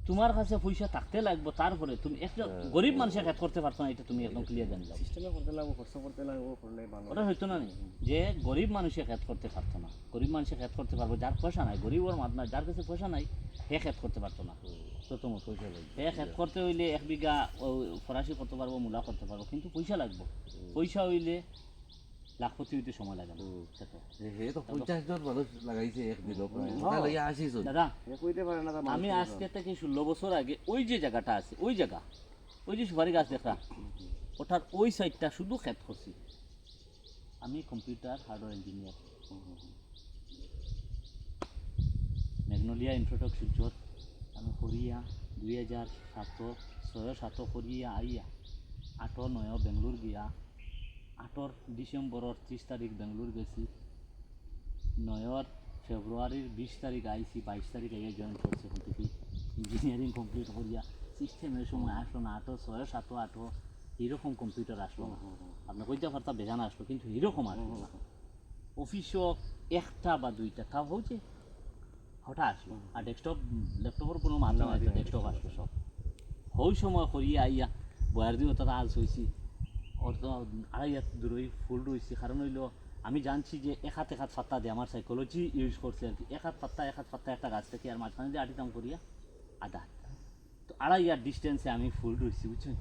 তোমার কাছে পয়সা থাকতে লাগবে, তারপরে তুমি একটা গরিব মানুষের খেত করতে পারতো না, এটা তুমি একদম ক্লিয়ার জানি যাও। সিস্টেমে করতে লাগবো, খরচ করতে লাগবো, করলে ভালো। ওটা হইতো না নি যে গরিব মানুষের খেত করতে পারতো না, গরিব মানুষের খেত করতে পারবো, যার পয়সা নাই, গরিব ওর মাত নাই, যার কাছে পয়সা নাই সে খেত করতে পারতো না। প্রথমত পয়সা লাগবে, সে খেত করতে হইলে 1 বিঘা ফরাসি করতে পারবো, মূলা করতে পারবো, কিন্তু পয়সা লাগবে। পয়সা হইলে লাখপতি হইতে সময় লাগে না। হে তো 50 জন মানুষ লাগাইছে একদিন প্রায়, ওটা লইয়া 80 জন। দাদা কইতে পারে না, আমি আজকে থেকে 16 বছর আগে ওই যে জায়গাটা আছে, ওই জায়গা, ওই যে সুপারি গাছ দেখা, ওটার ওই সাইডটা শুধু খেত করছি। আমি computer hardware engineer, magnolia Infratech Silchar. আমি করিয়া 2007 করিয়া আইয়া 8-9 বেঙ্গলোর গিয়া, 8 ডিসেম্বরের 30 তারিখ বেঙ্গলোর গেছি, 9 ফেব্রুয়ারির 20 তারিখ আইসি, 22 তারিখ আইয়া জয়েন করছি। এখন থেকে ইঞ্জিনিয়ারিং কমপ্লিট করিয়া সিস্টেমের সময় আসলো না, 8 এরকম কম্পিউটার আসলো না। আপনি কইতে পারতাম বেজান আসলো, কিন্তু এরকম আসলো না। অফিসও 1টা বা 2টা তাও হচ্ছে, হঠাৎ আসলো। আর ডেস্কটপ ল্যাপটপের কোনো মাধ্যম আছে, ডেস্কটপ আসলো সব। ওই সময় করিয়া আইয়া বয়ার দিয়ে তারা আজ হয়েছি, ওর তো 2.5 হাত দূরই ফুল রয়েছে। কারণ হইলো আমি জানছি যে এক হাত পাত্তা দিয়ে আমার সাইকোলজি ইউজ করছে আর কি, এক হাত পাত্তা একটা গাছ থেকে, আর মাঝখানে দিয়ে আটিতাম করিয়া আধা হাত, তো 2.5 হাত ডিস্টেন্সে আমি ফুল রয়েছি, বুঝছেন?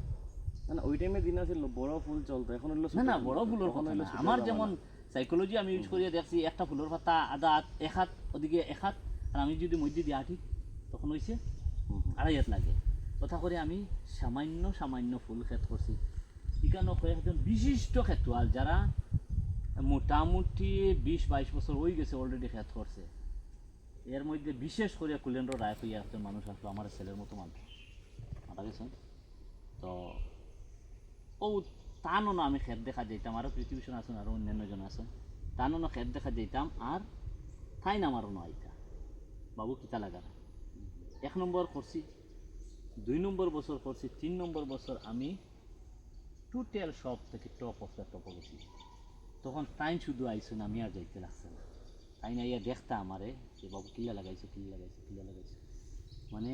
না ওই টাইমে দিন আছিল বড় ফুল চলতো, এখন হলো না না, বড় ফুলের কথা না, আমার যেমন সাইকোলজি আমি ইউজ করিয়া দেখছি, একটা ফুলের পাতা আধা হাত, 1 হাত ওদিকে 1 হাত, আর আমি যদি মধ্যে দিয়ে আটি তখন হয়েছে 2.5 হাত লাগে। কথা করে আমি সামান্য ফুল ক্ষেত করছি। এখানে কয়েকজন বিশিষ্ট ক্ষেত্রওয়াল যারা মোটামুটি 20-22 বছর হয়ে গেছে অলরেডি ক্ষেত করছে। এর মধ্যে বিশেষ করে কুলেন্দ্র রায় হইয়া একজন মানুষ আসলো, আমার ছেলের মতো মানুষ, মারা গেছেন। তো ও তানো না, আমি ক্ষেত দেখা যেতাম, আরও পৃথিবীষণ আসুন, আরও অন্যান্য জন আসুন, তানো না ক্ষেত দেখা যেতাম, আর তাই না আমারও না আইতা বাবু কিতা লাগার 1 নম্বর করছি, 2 নম্বর বছর করছি, 3 নম্বর বছর আমি টোটাল সব থেকে টপ অফ দ্য টপ গেছি। তখন টাইম শুধু আইসুন, আমি আর যাইতে লাগছে না। তাই না ইয়া দেখতা আমারে যে বাবু কিলা লাগাইছো, মানে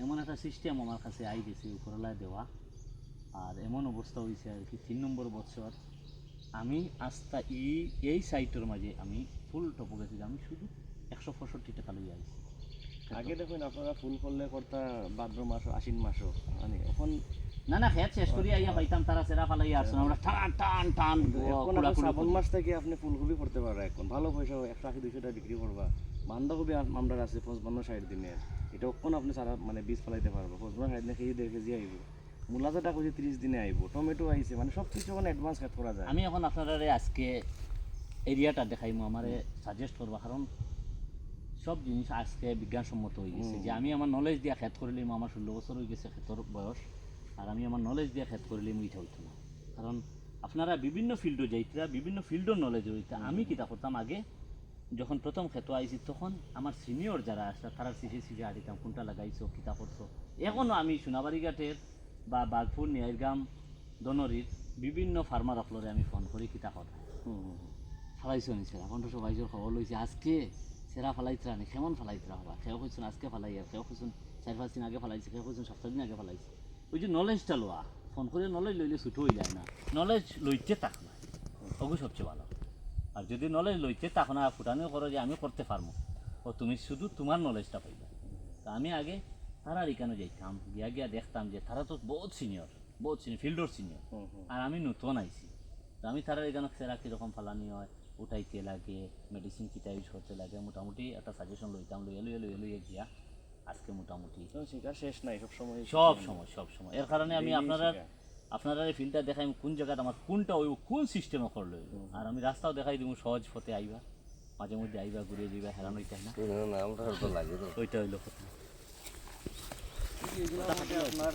এমন একটা সিস্টেম আমার কাছে আই গেছে উপরলায় দেওয়া। আর এমন অবস্থা হয়েছে আর কি, 3 নম্বর বছর আমি আস্তা এই সাইটের মাঝে আমি ফুল টপ গেছি, আমি শুধু 165 টাকা লইয়া আইছি। আগে দেখুন আপনারা ফুল করলে করতা ভাদ্র মাস, আশ্বিন মাসও, মানে এখন না খেত শেষ করি আইয়া পাইতাম, তারা সেরা ফালাইয়া আসুন, আমরা টান এখন আপনি শ্রাবণ মাস থেকে আপনি ফুলকপি করতে পারবেন, এখন ভালো পয়সা 180-200 টাকা বিক্রি করবা। বাঁধাকপি আমরা আছে 55-60 দিনের, এটা কখন আপনি সারা মানে বীজ ফেলাইতে পারবো, 55-60 দিনে কেজি 1.5 কেজি আইব। মূলা যেটা করছি 30 দিনে আইব, টমেটো আইছে, মানে সব কিছু এখন অ্যাডভান্স কাট করা যায়। আমি এখন আপনারা আজকে এরিয়াটা দেখাইমু, আমারে সাজেস্ট করবা, কারণ সব জিনিস আজকে বিজ্ঞানসম্মত হয়ে গেছে। যে আমি আমার নলেজ দিয়ে খেত করলিম, আমার 16 বছর হয়ে গেছে খেতর বয়স, আর আমি আমার নলেজ দিয়ে খেত করলিম ওইটা হইতো না। কারণ আপনারা বিভিন্ন ফিল্ডও যাইতা, বিভিন্ন ফিল্ডের নলেজ হইতা। আমি কিতা করতাম আগে, যখন প্রথম খেত আইছি তখন আমার সিনিয়র যারা আসতো তারা সিসে আটিতাম, কোনটা লাগাইছো, কিতা করছো। এখনও আমি সোনাবাড়ি ঘাটের বা বাগপুর, নিয়ারগাম, দনরির বিভিন্ন ফার্মার অফলরে আমি ফোন করি, কিতা কথা ফালাইছো নি সেরা 15-22 খবর লইছে, আজকে সেরা ফালাইতরা নি, কেমন ফালাইতরা হবা, কেউ কইছেন আজকে ফালাই, আর কেউ কইছেন 4-5 দিন আগে ফালাইছে, কেউ কইছেন 7 দিন আগে ফালাইছে। ওই যে নলেজটা লওয়া, ফোন করে নলেজ লইলে ছুটো হয়ে যায় না, নলেজ লইতে তাক না, ওগু সবচেয়ে ভালো। আর যদি নলেজ লইতে তাক না, ফুটানিও করো যে আমি করতে পারবো, ও তুমি শুধু তোমার নলেজটা পাইবা। তা আমি আগে তারা এখানে যাইতাম, গিয়া দেখতাম যে তারা তো বহুত সিনিয়র ফিল্ডর সিনিয়র, আর আমি নতুন আইছি। তো আমি তারা এখানে সেরা কীরকম ফালানি হয়, উঠাইতে লাগে, মেডিসিন কিটা ইউজ করতে লাগে, মোটামুটি একটা সাজেশন লইতাম, লইয়া গিয়া আজকে মোটামুটি শিকার শেষ নাই, সব সময়। এর কারণে আমি আপনারা এই ফিল্ডটা দেখাই কোন জায়গাটা আমার কোনটা ওই কোন সিস্টেমে করলো, আর আমি রাস্তাও দেখাই দিব সহজ পথে আইবা, মাঝে মধ্যে আইবা, ঘুরে যাইবা, হেরান হইতে না, ওইটা হইলো কথা। আপনার